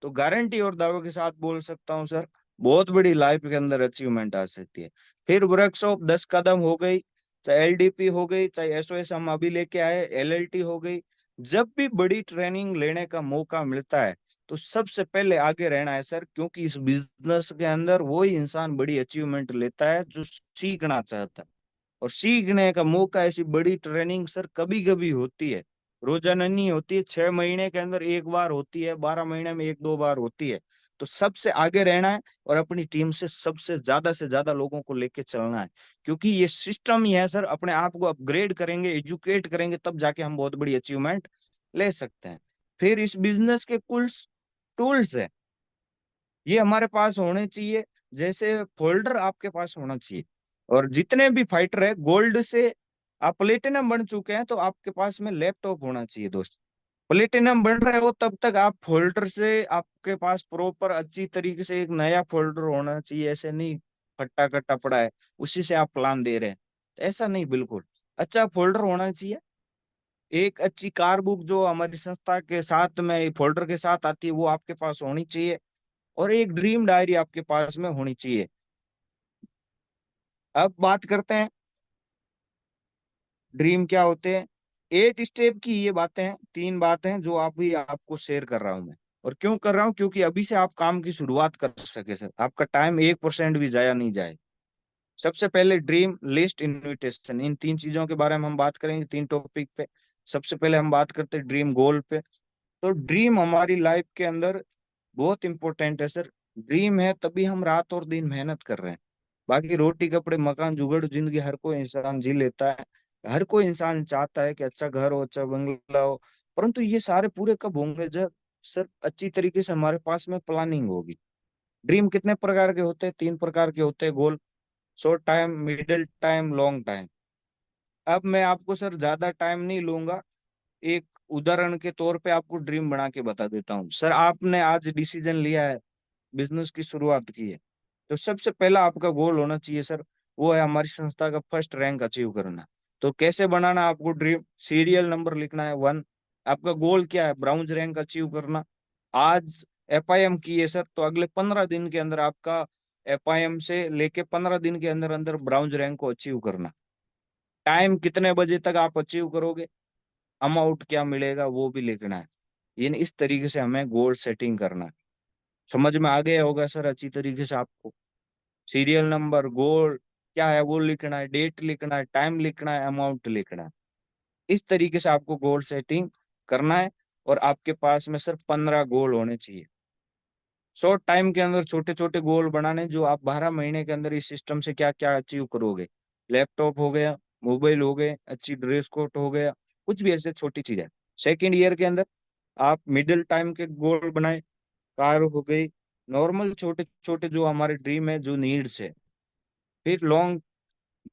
तो गारंटी और दावे के साथ बोल सकता हूँ सर, बहुत बड़ी लाइफ के अंदर अचीवमेंट आ सकती है। फिर वर्कशॉप 10 कदम हो गई, चाहे एलडीपी हो गई, चाहे एसओएस हम अभी लेके आए, एलएलटी हो गई। जब भी बड़ी ट्रेनिंग लेने का मौका मिलता है तो सबसे पहले आगे रहना है सर, क्योंकि इस बिजनेस के अंदर वही इंसान बड़ी अचीवमेंट लेता है जो सीखना चाहता है। और सीखने का मौका, ऐसी बड़ी ट्रेनिंग सर कभी कभी होती है, रोजाना नहीं होती है। 6 महीने के अंदर एक बार होती है, 12 महीने में 1 2 बार होती है। तो सबसे आगे रहना है और अपनी टीम से ज्यादा लोगों को लेके चलना है, क्योंकि ये सिस्टम ही है सर। अपने आप को अपग्रेड करेंगे, एजुकेट करेंगे, तब जाके हम बहुत बड़ी अचीवमेंट ले सकते हैं। फिर इस बिजनेस के कुल टूल्स है, ये हमारे पास होने चाहिए। जैसे फोल्डर आपके पास होना चाहिए। और जितने भी फाइटर है गोल्ड से आप प्लेटिनम बन चुके हैं, तो आपके पास में लैपटॉप होना चाहिए दोस्त। प्लेटिनम बन रहे हो तब तक आप फोल्डर से, आपके पास प्रॉपर अच्छी तरीके से एक नया फोल्डर होना चाहिए। ऐसे नहीं फट्टा कट्टा पड़ा है उसी से आप प्लान दे रहे हैं, तो ऐसा नहीं, बिल्कुल अच्छा फोल्डर होना चाहिए। एक अच्छी कार बुक जो हमारी संस्था के साथ में फोल्डर के साथ आती है वो आपके पास होनी चाहिए। और एक ड्रीम डायरी आपके पास में होनी चाहिए। अब बात करते हैं ड्रीम क्या होते हैं। 8 स्टेप की ये बातें हैं, 3 बातें जो आप भी आपको शेयर कर रहा हूं मैं। और क्यों कर रहा हूं? क्योंकि अभी से आप काम की शुरुआत कर सके सर, आपका टाइम 1% भी जाया नहीं जाए। सबसे पहले ड्रीम लिस्ट इनविटेशन, इन 3 चीजों के बारे में हम बात करेंगे, 3 टॉपिक पे। सबसे पहले हम बात करते हैं ड्रीम गोल पे। तो ड्रीम हमारी लाइफ के अंदर बहुत इंपॉर्टेंट है सर। ड्रीम है तभी हम रात और दिन मेहनत कर रहे हैं। बाकी रोटी कपड़े मकान जुगड़ जिंदगी हर कोई इंसान जी लेता है। हर कोई इंसान चाहता है कि अच्छा घर हो, अच्छा बंगला हो, परंतु ये सारे पूरे कब होंगे? जब सर अच्छी तरीके से हमारे पास में प्लानिंग होगी। ड्रीम कितने प्रकार के होते हैं? 3 प्रकार के होते हैं goal. Short time, middle time, long time. अब मैं आपको सर ज्यादा टाइम नहीं लूंगा, एक उदाहरण के तौर पे आपको ड्रीम बना के बता देता हूँ। सर आपने आज डिसीजन लिया है, बिजनेस की शुरुआत की है, तो सबसे पहला आपका गोल होना चाहिए सर, वो है हमारी संस्था का फर्स्ट रैंक अचीव करना। तो कैसे बनाना आपको ड्रीम? सीरियल नंबर लिखना है 1। आपका गोल क्या है? ब्राउन्ज रैंक अचीव करना। आज एफआईएम की है सर, तो अगले 15 दिन के अंदर आपका एफआईएम से लेके 15 दिन के अंदर अंदर ब्राउन्ज रैंक को अचीव करना। टाइम कितने बजे तक आप अचीव करोगे? अमाउंट क्या मिलेगा वो भी लिखना है। यानी इस तरीके से हमें गोल सेटिंग करना है। समझ में आ गया होगा सर अच्छी तरीके से आपको। सीरियल नंबर, गोल क्या है वो लिखना है, डेट लिखना है, टाइम लिखना है, अमाउंट लिखना है। इस तरीके से आपको गोल सेटिंग करना है। और आपके पास में सिर्फ 15 गोल होने चाहिए। शॉर्ट टाइम के अंदर छोटे छोटे गोल बनाने, जो आप 12 महीने के अंदर इस सिस्टम से क्या क्या अचीव करोगे। लैपटॉप हो गया, मोबाइल हो गए, अच्छी ड्रेस कोड हो गया, कुछ भी ऐसे छोटी चीज है। सेकेंड ईयर के अंदर आप मिडिल टाइम के गोल बनाए, कार हो गई, नॉर्मल छोटे छोटे जो हमारे ड्रीम है, जो नीड्स है। फिर लॉन्ग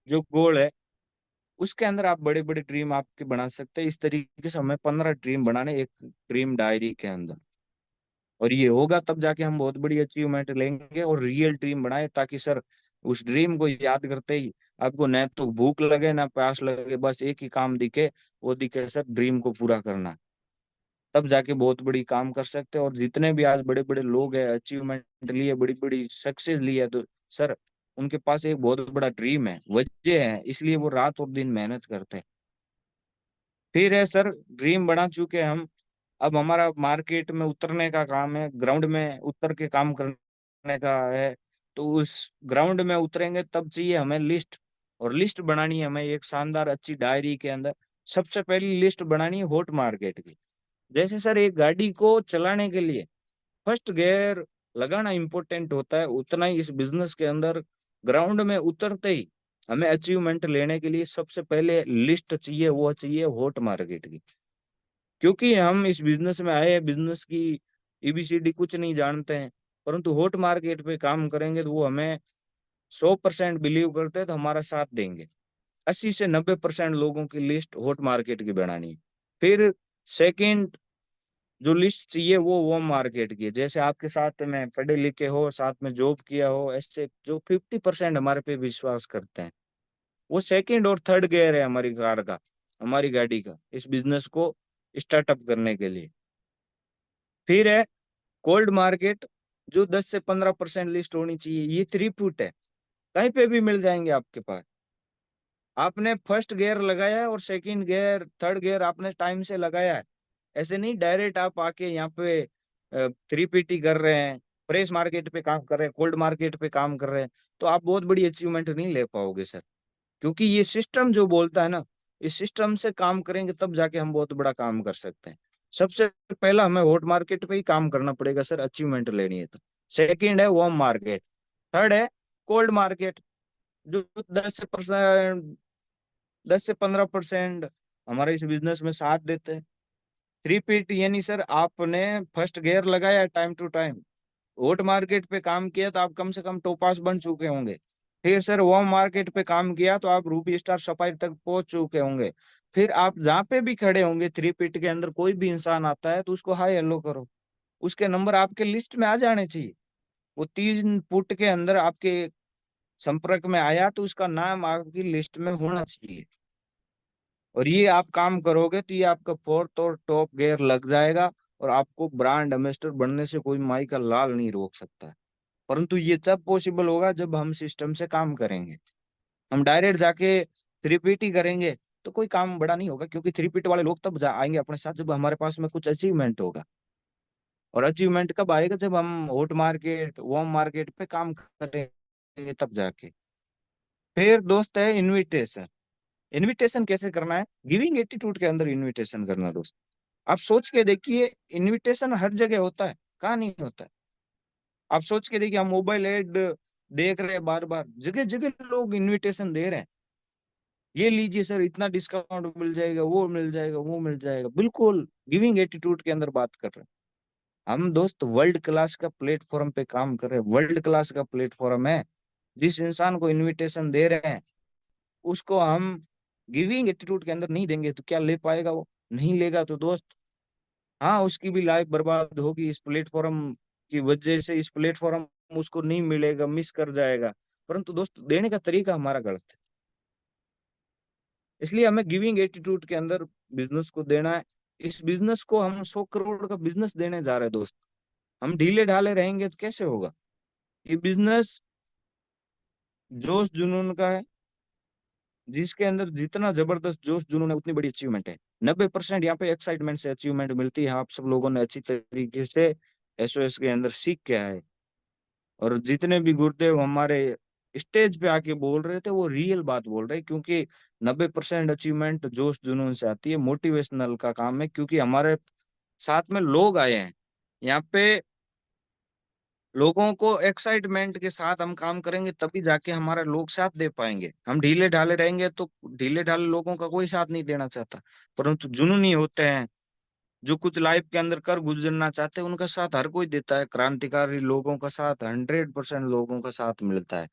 जो गोल है, उसके अंदर आप बड़े बड़े ड्रीम आपके बना सकते हैं। इस तरीके से हमें 15 ड्रीम बनाने एक ड्रीम डायरी के अंदर। और ये होगा तब जाके हम बहुत बड़ी अचीवमेंट लेंगे और रियल ड्रीम बनाए, ताकि सर उस ड्रीम को याद करते ही आपको न तो भूख लगे ना प्यास लगे, बस एक ही काम दिखे, वो दिखे सर ड्रीम को पूरा करना। तब जाके बहुत बड़ी काम कर सकते हैं। और जितने भी आज बड़े बड़े लोग हैं, अचीवमेंट लिए, बड़ी बड़ी सक्सेस ली है, तो सर उनके पास एक बहुत बड़ा ड्रीम है, वजह है, इसलिए वो रात और दिन मेहनत करते हैं। फिर है सर, ड्रीम बना चुके हम, अब हमारा मार्केट में उतरने का काम है, ग्राउंड में उतर के काम करने का है। तो उस ग्राउंड में उतरेंगे तब चाहिए हमें लिस्ट। और लिस्ट बनानी है हमें एक शानदार अच्छी डायरी के अंदर। सबसे पहली लिस्ट बनानी है हॉट मार्केट की। जैसे सर एक गाड़ी को चलाने के लिए फर्स्ट गियर लगाना इंपॉर्टेंट होता है, उतना ही इस बिजनेस के अंदर ग्राउंड में उतरते ही हमें अचीवमेंट लेने के लिए सबसे पहले लिस्ट चाहिए, वो चाहिए हॉट मार्केट की। क्योंकि हम इस बिजनेस में आए हैं, बिजनेस की एबीसीडी कुछ नहीं जानते हैं, परंतु हॉट मार्केट पे काम करेंगे तो वो हमें 100% बिलीव करते हैं, तो हमारा साथ देंगे। 80 से 90% लोगों की लिस्ट हॉट मार्केट की बनानी है। फिर सेकंड जो लिस्ट चाहिए वो मार्केट की है। जैसे आपके साथ में पढ़े लिखे हो, साथ में जॉब किया हो, ऐसे जो 50% हमारे पे विश्वास करते हैं, वो सेकंड और थर्ड गियर है हमारी कार का, हमारी गाड़ी का, इस बिजनेस को स्टार्टअप करने के लिए। फिर है कोल्ड मार्केट, जो 10 से 15% लिस्ट होनी चाहिए। ये 3 फुट है, कहीं पे भी मिल जाएंगे आपके पास। आपने फर्स्ट गियर लगाया है और सेकंड गियर थर्ड गियर आपने टाइम से लगाया है। ऐसे नहीं डायरेक्ट आप आके यहाँ पे 3PT कर रहे हैं, प्रेस मार्केट पे काम कर रहे हैं, कोल्ड मार्केट पे काम कर रहे हैं, तो आप बहुत बड़ी अचीवमेंट नहीं ले पाओगे सर। क्योंकि ये सिस्टम जो बोलता है ना, इस सिस्टम से काम करेंगे तब जाके हम बहुत बड़ा काम कर सकते हैं। सबसे पहला हमें हॉट मार्केट पे ही काम करना पड़ेगा सर, अचीवमेंट लेनी है तो। सेकंड है वार्म मार्केट। थर्ड है कोल्ड मार्केट, जो 10 से 15% हमारे इस बिजनेस में साथ देते हैं। 3PT यानी सर आपने फर्स्ट गियर लगाया time to time, hot market पे काम किया तो आप कम से कम टोपास बन चुके होंगे। फिर सर वार्म मार्केट पे काम किया तो आप रूबी स्टार सफारी तक पहुंच चुके होंगे। फिर आप जहाँ पे भी खड़े होंगे 3PT के अंदर, कोई भी इंसान आता है तो उसको हाय हेलो करो, उसके नंबर आपके लिस्ट में आ जाने चाहिए। वो 3 फुट के अंदर आपके संपर्क में आया तो उसका नाम आपकी लिस्ट में होना चाहिए। और ये आप काम करोगे तो ये आपका फोर्थ और टॉप गियर लग जाएगा। और आपको ब्रांड एम्बेसडर बनने से कोई माई का लाल नहीं रोक सकता। परंतु ये तब पॉसिबल होगा जब हम सिस्टम से काम करेंगे। हम डायरेक्ट जाके 3PT करेंगे तो कोई काम बड़ा नहीं होगा, क्योंकि 3PT वाले लोग तब आएंगे अपने साथ जब हमारे पास में कुछ अचीवमेंट होगा। और अचीवमेंट कब आएगा, जब हम हॉट मार्केट वार्म मार्केट पे काम करेंगे तब जाके। फिर दोस्त है इनविटेशन। इनविटेशन कैसे करना है, गिविंग एटीट्यूड के अंदर इनविटेशन करना दोस्त। आप सोच के देखिए, इनविटेशन हर जगह होता है, कहाँ नहीं होता है। आप सोच के देखिए, हम मोबाइल ऐड देख रहे हैं, बार बार जगह जगह लोग इनविटेशन दे रहे हैं। ये लीजिए सर, इतना डिस्काउंट मिल जाएगा, वो मिल जाएगा, वो मिल जाएगा, बिल्कुल गिविंग एटीट्यूड के अंदर बात कर रहे हैं हम दोस्त। वर्ल्ड क्लास का प्लेटफॉर्म पे काम कर रहे हैं, वर्ल्ड क्लास का प्लेटफॉर्म है। जिस इंसान को इनविटेशन दे रहे हैं उसको हम गिविंग एटीट्यूड के अंदर नहीं देंगे तो क्या ले पाएगा वो, नहीं लेगा तो दोस्त, हाँ उसकी भी लाइफ बर्बाद होगी इस प्लेटफॉर्म की वजह से। इस प्लेटफॉर्म उसको नहीं मिलेगा, मिस कर जाएगा। परंतु दोस्त देने का तरीका हमारा गलत है। इसलिए हमें गिविंग एटीट्यूड के अंदर बिजनेस को देना है। इस बिजनेस को हम 100 करोड़ का बिजनेस देने जा रहे हैं दोस्त। हम ढीले ढाले रहेंगे तो कैसे होगा। ये बिजनेस जोश जुनून का है, जिसके अंदर जितना जबरदस्त जोश जुनून है उतनी बड़ी अचीवमेंट है। 90% यहाँ पे एक्साइटमेंट से अचीवमेंट मिलती है। आप सब लोगों ने अच्छी तरीके से एसओएस के अंदर सीख के आए। और जितने भी गुरुदेव हमारे स्टेज पे आके बोल रहे थे वो रियल बात बोल रहे, क्योंकि 90% अचीवमेंट जोश जुनून से आती है, मोटिवेशनल का काम है। क्योंकि हमारे साथ में लोग आए हैं यहाँ पे, लोगों को एक्साइटमेंट के साथ हम काम करेंगे तभी जाके हमारा लोग साथ दे पाएंगे। हम ढीले ढाले रहेंगे तो ढीले ढाले लोगों का कोई साथ नहीं देना चाहता। परंतु जुनूनी होते हैं जो कुछ लाइफ के अंदर कर गुजरना चाहते हैं, उनका साथ हर कोई देता है। क्रांतिकारी लोगों का साथ 100% लोगों का साथ मिलता है।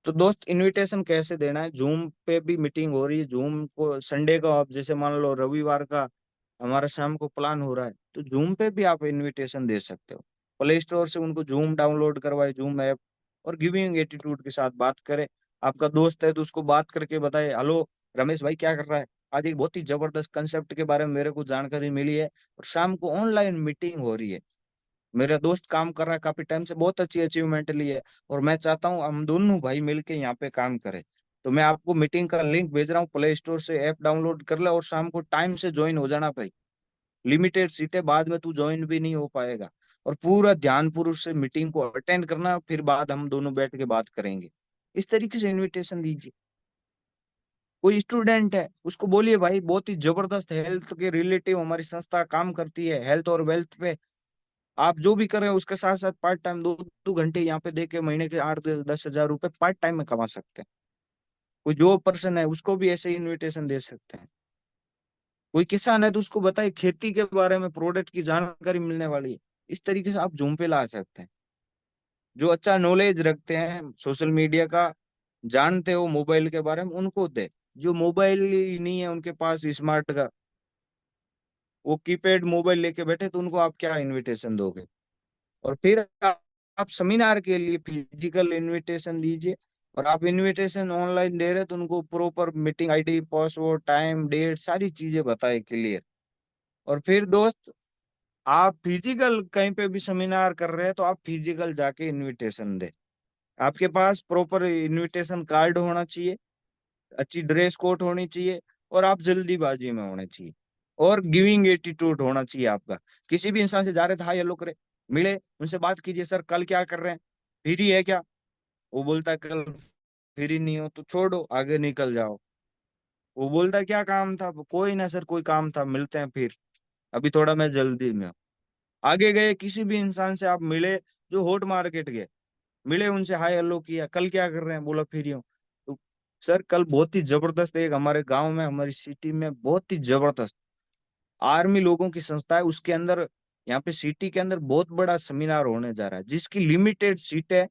तो दोस्त, इनविटेशन कैसे देना है? जूम पे भी मीटिंग हो रही है। जूम को संडे का, आप जैसे मान लो रविवार का हमारा शाम को प्लान हो रहा है, तो जूम पे भी आप इनविटेशन दे सकते हो। प्ले स्टोर से उनको जूम डाउनलोड करवाए, जूम ऐप, और गिविंग एटीट्यूड के साथ बात करें। आपका दोस्त है तो उसको बात करके बताए, हेलो रमेश भाई क्या कर रहा है, आज एक बहुत ही जबरदस्त कंसेप्ट के बारे में मेरे को जानकारी मिली है और शाम को ऑनलाइन मीटिंग हो रही है। मेरा दोस्त काम कर रहा है काफी टाइम से, बहुत अच्छी अचीवमेंट ली है, और मैं चाहता हूँ हम दोनों भाई मिलके यहाँ पे काम करें। तो मैं आपको मीटिंग का लिंक भेज रहा हूँ, प्ले स्टोर से ऐप डाउनलोड कर ले और शाम को टाइम से ज्वाइन हो जाना भाई। लिमिटेड सीटें, बाद में तू ज्वाइन भी नहीं हो पाएगा। और पूरा ध्यान पूर्वक से मीटिंग को अटेंड करना, फिर बाद हम दोनों बैठ के बात करेंगे। इस तरीके से इनविटेशन दीजिए। कोई स्टूडेंट है उसको बोलिए भाई बहुत ही जबरदस्त हेल्थ के रिलेटिव हमारी संस्था काम करती है, हेल्थ और वेल्थ पे। आप जो भी कर रहे हो उसके साथ साथ पार्ट टाइम 2 2 घंटे यहाँ पे दे के महीने के 8 10 हजार रुपए पार्ट टाइम में कमा सकते हैं। कोई जो पर्सन है उसको भी ऐसे इनविटेशन दे सकते हैं। कोई किसान है तो उसको बताइए खेती के बारे में, प्रोडक्ट की जानकारी मिलने वाली है। इस तरीके से आप जूम पे ला सकते हैं। जो अच्छा नॉलेज रखते हैं सोशल मीडिया का, जानते हो मोबाइल के बारे में, उनको दे। जो मोबाइल ही नहीं है उनके पास स्मार्ट का, वो कीपैड मोबाइल लेके बैठे, तो उनको आप क्या इनविटेशन दोगे? और फिर आप सेमिनार के लिए फिजिकल इनविटेशन दीजिए। और आप इनविटेशन ऑनलाइन दे रहे हैं तो उनको proper meeting ID, password, time, date, सारी चीजें बताए क्लियर। और फिर दोस्त, आप फिजिकल कहीं पे भी सेमिनार कर रहे हैं तो आप फिजिकल जाके इनविटेशन दे। आपके पास प्रॉपर इनविटेशन कार्ड होना चाहिए, अच्छी ड्रेस कोड होनी चाहिए, और आप जल्दीबाजी में होने चाहिए। और गिविंग एटीट्यूड होना चाहिए आपका। किसी भी इंसान से जा रहे थे, हाँ हेलो करे, मिले, उनसे बात कीजिए, सर कल क्या कर रहे हैं, फ्री है क्या? वो बोलता है कल फ्री नहीं हो तो छोड़ो, आगे निकल जाओ। वो बोलता है क्या काम था, कोई ना सर कोई काम था, मिलते हैं फिर, अभी थोड़ा मैं जल्दी में हूँ। आगे गए, किसी भी इंसान से आप मिले, जो हॉट मार्केट गए, मिले, उनसे हाय हेलो किया, कल क्या कर रहे हैं, बोला फ्री हूँ। तो सर कल बहुत ही जबरदस्त, एक हमारे गांव में, हमारी सिटी में बहुत ही जबरदस्त आर्मी लोगों की संस्था है, उसके अंदर यहाँ पे सिटी के अंदर बहुत बड़ा सेमिनार होने जा रहा है, जिसकी लिमिटेड सीट है।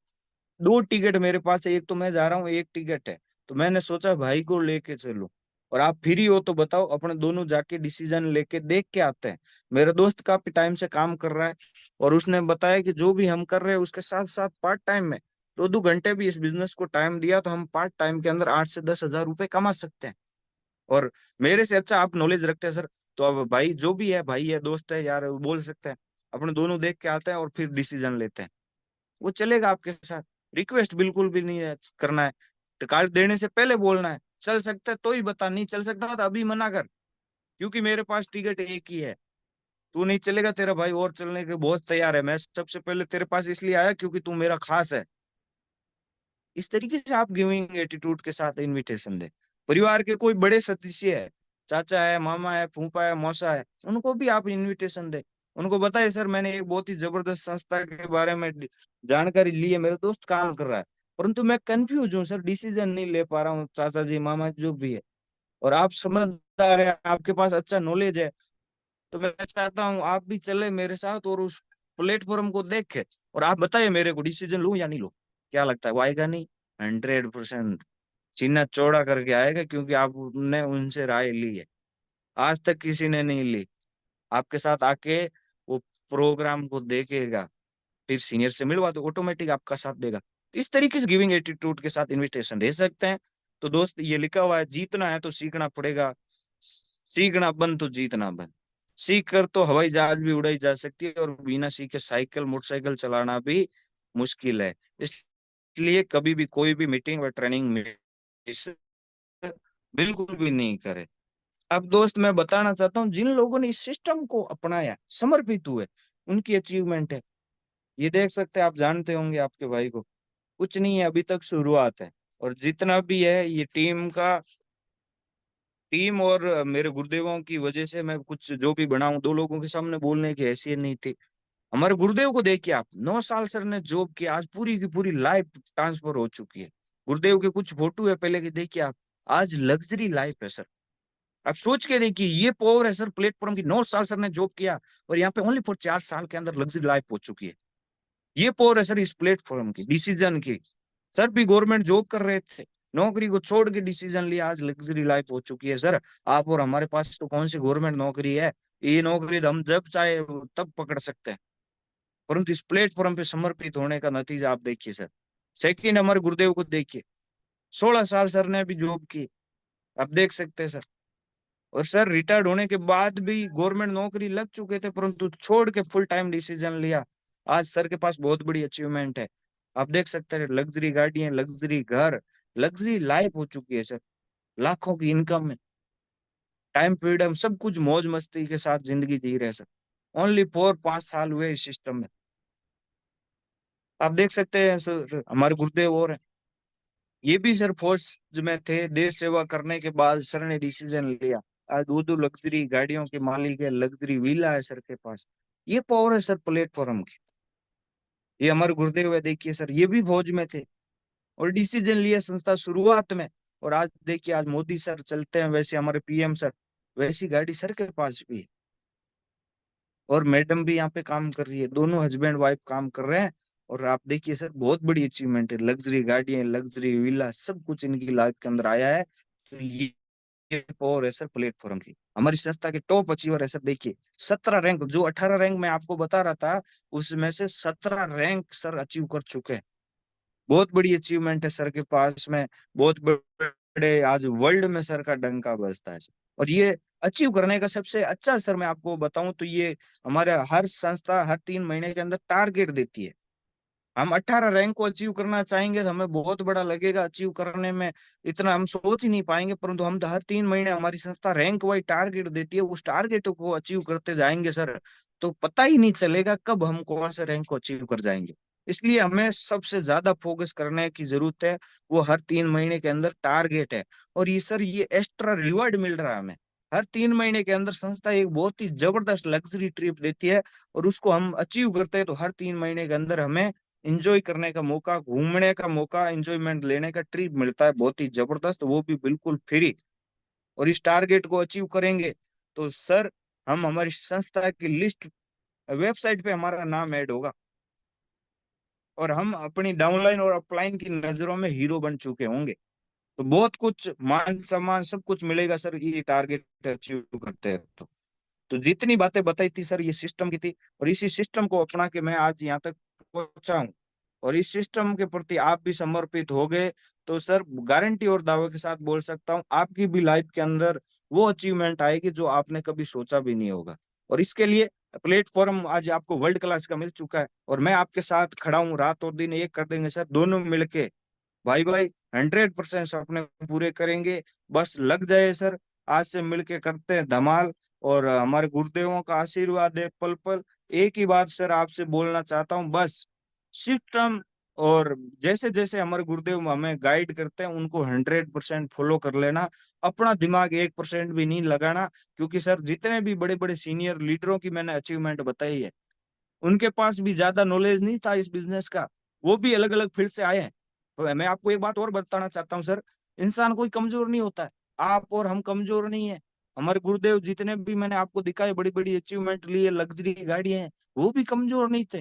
2 टिकट मेरे पास है, एक तो मैं जा रहा हूँ, एक टिकट है। तो मैंने सोचा भाई को लेके चलूं, और आप फ्री हो तो बताओ, अपने दोनों जाके डिसीजन लेके देख के आते हैं। मेरा दोस्त काफी टाइम से काम कर रहा है, और उसने बताया कि जो भी हम कर रहे हैं उसके साथ साथ पार्ट टाइम में 2 2 घंटे भी इस बिजनेस को टाइम दिया तो हम पार्ट टाइम के अंदर 8 से 10 हजार रुपए कमा सकते हैं। और मेरे से अच्छा आप नॉलेज रखते हैं सर। तो अब भाई जो भी है, भाई है, दोस्त है यार, वो बोल सकते हैं। अपने दोनों देख के आते हैं और फिर डिसीजन लेते हैं। वो चलेगा आपके साथ। रिक्वेस्ट बिल्कुल भी नहीं है करना है। तो कार्ड देने से पहले बोलना है, चल सकता है तो ही बता, नहीं चल सकता तो अभी मना कर, क्योंकि मेरे पास टिकट एक ही है। तू नहीं चलेगा, तेरा भाई और चलने के बहुत तैयार है। मैं सबसे पहले तेरे पास इसलिए आया क्योंकि तू मेरा खास है। इस तरीके से आप गिविंग एटीट्यूड के साथ इनविटेशन दे। परिवार के कोई बड़े सदस्य है, चाचा है, मामा है, फूफा है, मौसा है, उनको भी आप इनविटेशन दे। उनको बताए सर मैंने एक बहुत ही जबरदस्त संस्था के बारे में जानकारी ली है, मेरा दोस्त काम कर रहा है, परंतु मैं कंफ्यूज हूँ सर, डिसीजन नहीं ले पा रहा हूँ, चाचा जी, मामा जो भी है। और आप समझदार है, आपके पास अच्छा नॉलेज है, तो मैं चाहता हूँ आप भी चले मेरे साथ और उस प्लेटफॉर्म को देखे, और आप बताइए मेरे को डिसीजन लूं या नहीं लूं। क्या लगता है वो आएगा? नहीं, 100% सीना चौड़ा करके आएगा, क्योंकि आपने उनसे राय ली है। आज तक किसी ने नहीं ली। आपके साथ आके वो प्रोग्राम को देखेगा, फिर सीनियर से मिलवा तो ऑटोमेटिक आपका साथ देगा। इस तरीके से गिविंग एटीट्यूड के साथ इनविटेशन दे सकते हैं। तो दोस्त, ये लिखा हुआ है, जीतना है तो सीखना पड़ेगा, सीखना बंद तो जीतना बंद। सीख कर तो हवाई जहाज भी उड़ाई जा सकती है, और बिना सीखे साइकिल मोटरसाइकिल चलाना भी मुश्किल है। इसलिए कभी भी कोई भी मीटिंग व ट्रेनिंग मिस बिल्कुल भी नहीं करे। अब दोस्त मैं बताना चाहता हूँ, जिन लोगों ने इस सिस्टम को अपनाया, समर्पित हुए, उनकी अचीवमेंट है। ये देख सकते हैं, आप जानते होंगे आपके भाई को, कुछ नहीं है, अभी तक शुरुआत है। और जितना भी है ये टीम और मेरे गुरुदेवों की वजह से मैं कुछ जो भी बनाऊं, दो लोगों के सामने बोलने की हैसियत नहीं थी। हमारे गुरुदेव को देखिए आप, 9 साल सर ने जॉब किया, आज पूरी की पूरी लाइफ ट्रांसफर हो चुकी है। गुरुदेव के कुछ फोटो है पहले के, देखिए आप, आज लग्जरी लाइफ है सर। आप सोच के देखिए, ये पावर है सर प्लेटफॉर्म की। 9 साल सर ने जॉब किया और यहाँ पे ओनली फॉर 4 साल के अंदर लग्जरी लाइफ हो चुकी है। ये पावर है सर इस प्लेटफॉर्म की, डिसीजन की। सर भी गवर्नमेंट जॉब कर रहे थे, नौकरी को छोड़ के डिसीजन लिया, आज लग्जरी लाइफ हो चुकी है सर। आप और हमारे पास तो कौन सी गवर्नमेंट नौकरी है? ये नौकरी तो हम जब चाहे तब पकड़ सकते हैं, परंतु इस प्लेटफॉर्म पे समर्पित होने का नतीजा आप देखिए सर। सेकंड, हमारे गुरुदेव को देखिए, 16 साल सर ने अभी जॉब की, आप देख सकते हैं सर। और सर रिटायर्ड होने के बाद भी गवर्नमेंट नौकरी लग चुके थे, परंतु छोड़ के फुल टाइम डिसीजन लिया। आज सर के पास बहुत बड़ी अचीवमेंट है। आप देख सकते हैं, लग्जरी गाड़ियां, लग्जरी घर, लग्जरी लाइफ हो चुकी है सर। लाखों की इनकम है, टाइम फ्रीडम, सब कुछ मौज मस्ती के साथ जिंदगी जी रहे सर। ओनली 4-5 साल हुए इस सिस्टम में। आप देख सकते हैं सर, हमारे गुरुदेव और हैं, ये भी सर फौज में थे, देश सेवा करने के बाद सर ने डिसीजन लिया। आज दो दो लग्जरी गाड़ियों के मालिक है, लग्जरी विला है सर के पास। ये पावर है सर प्लेटफॉर्म की। ये हमारे गुरुदेव है, देखिए सर, ये भी फौज में थे और डिसीजन लिया संस्था शुरुआत में। और आज देखिए, आज मोदी सर चलते हैं वैसे, हमारे पीएम सर, वैसी गाड़ी सर के पास भी है। और मैडम भी यहाँ पे काम कर रही है, दोनों हस्बैंड वाइफ काम कर रहे हैं। और आप देखिए सर, बहुत बड़ी अचीवमेंट है, लग्जरी गाड़ियां, लग्जरी विला, सब कुछ इनकी लाइफ के अंदर आया है। तो ये पावर है सर प्लेटफॉर्म की। हमारी संस्था के टॉप अचीवर है सर, देखिए 17 रैंक, जो 18 रैंक मैं आपको बता रहा था, उसमें से 17 रैंक सर अचीव कर चुके हैं। बहुत बड़ी अचीवमेंट है सर के पास में। बहुत बड़े, आज वर्ल्ड में सर का डंका बजता है सर। और ये अचीव करने का सबसे अच्छा सर मैं आपको बताऊं तो, ये हमारे हर संस्था हर 3 महीने के अंदर टारगेट देती है। हम 18 रैंक को अचीव करना चाहेंगे तो हमें बहुत बड़ा लगेगा, अचीव करने में इतना हम सोच ही नहीं पाएंगे, परंतु हम तो हर 3 महीने हमारी संस्था रैंक वाइज टारगेट देती है, उस टारगेट को अचीव करते जाएंगे सर। तो पता ही नहीं चलेगा कब हम कौन से रैंक को अचीव कर जाएंगे। इसलिए हमें सबसे ज्यादा फोकस करने की जरूरत है, वो हर 3 महीने के अंदर टारगेट है। और ये सर, ये एक्स्ट्रा रिवॉर्ड मिल रहा है हमें। हर 3 महीने के अंदर संस्था एक बहुत ही जबरदस्त लग्जरी ट्रिप देती है, और उसको हम अचीव करते हैं तो हर 3 महीने के अंदर हमें इंजॉय करने का मौका, घूमने का मौका, एंजॉयमेंट लेने का ट्रिप मिलता है, बहुत ही जबरदस्त, वो भी बिल्कुल फ्री। और इस टारगेट को अचीव करेंगे तो सर, हम हमारी संस्था की लिस्ट, वेबसाइट पे हमारा नाम ऐड होगा, और हम अपनी डाउनलाइन और अपलाइन की नजरों में हीरो बन चुके होंगे। तो बहुत कुछ मान सम्मान सब कुछ मिलेगा सर, ये टारगेट अचीव करते हैं तो जितनी बातें बताई थी सर, ये सिस्टम की थी। और इसी सिस्टम को अपना के मैं आज यहाँ तक पहुंचा हूँ। और इस सिस्टम के प्रति आप भी समर्पित हो गए तो सर, गारंटी और दावे के साथ बोल सकता हूँ, आपकी भी लाइफ के अंदर वो अचीवमेंट आएगी जो आपने कभी सोचा भी नहीं होगा। और इसके लिए प्लेटफॉर्म आज आपको वर्ल्ड क्लास का मिल चुका है, और मैं आपके साथ खड़ा हूँ, रात और दिन एक कर देंगे सर, दोनों मिलके। भाई भाई, 100% सपने पूरे करेंगे। बस लग जाए सर, आज से मिलके करते हैं धमाल। और हमारे गुरुदेवों का आशीर्वाद है पल पल। एक ही बात सर आपसे बोलना चाहता हूँ, बस सिस्टम, और जैसे जैसे हमारे गुरुदेव हमें गाइड करते हैं उनको 100% फॉलो कर लेना। अपना दिमाग 1% भी नहीं लगाना, क्योंकि सर जितने भी बड़े बड़े सीनियर लीडरों की मैंने अचीवमेंट बताई है, उनके पास भी ज्यादा नॉलेज नहीं था इस बिजनेस का, वो भी अलग अलग फील्ड से आए हैं। तो मैं आपको एक बात और बताना चाहता हूँ सर, इंसान कोई कमजोर नहीं होता है। आप और हम कमजोर नहीं है। हमारे गुरुदेव जितने भी मैंने आपको दिखाए, बड़ी बड़ी अचीवमेंट लिए, लग्जरी गाड़ियां हैं, वो भी कमजोर नहीं थे।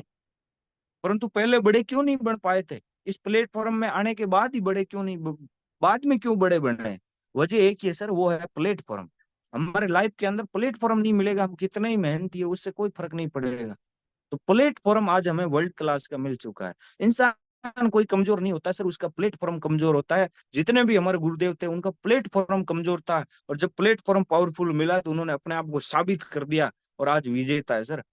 परंतु पहले बड़े क्यों नहीं बन पाए थे? इस प्लेटफॉर्म में आने के बाद ही बड़े क्यों नहीं बाद में क्यों बड़े बन रहे हैं? वजह एक ही है सर, वो है प्लेटफॉर्म। हमारे लाइफ के अंदर प्लेटफॉर्म नहीं मिलेगा, हम कितने ही मेहनती है, उससे कोई फर्क नहीं पड़ेगा। तो प्लेटफॉर्म आज हमें वर्ल्ड क्लास का मिल चुका है। इंसान कोई कमजोर नहीं होता सर, उसका प्लेटफॉर्म कमजोर होता है। जितने भी हमारे गुरुदेव थे, उनका प्लेटफॉर्म कमजोर था, और जब प्लेटफॉर्म पावरफुल मिला तो उन्होंने अपने आप को साबित कर दिया, और आज विजेता है सर।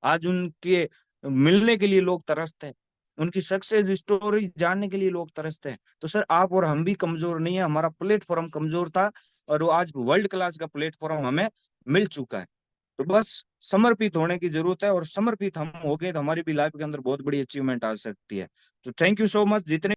आज उनके मिलने के लिए लोग तरसते हैं। उनकी सक्सेस स्टोरी जानने के लिए लोग तरसते हैं। तो सर आप और हम भी कमजोर नहीं है, हमारा प्लेटफॉर्म कमजोर था और वो आज वर्ल्ड क्लास का प्लेटफॉर्म हमें मिल चुका है। तो बस समर्पित होने की जरूरत है, और समर्पित हम हो गए तो हमारी भी लाइफ के अंदर बहुत बड़ी अचीवमेंट आ सकती है। तो थैंक यू सो मच जितने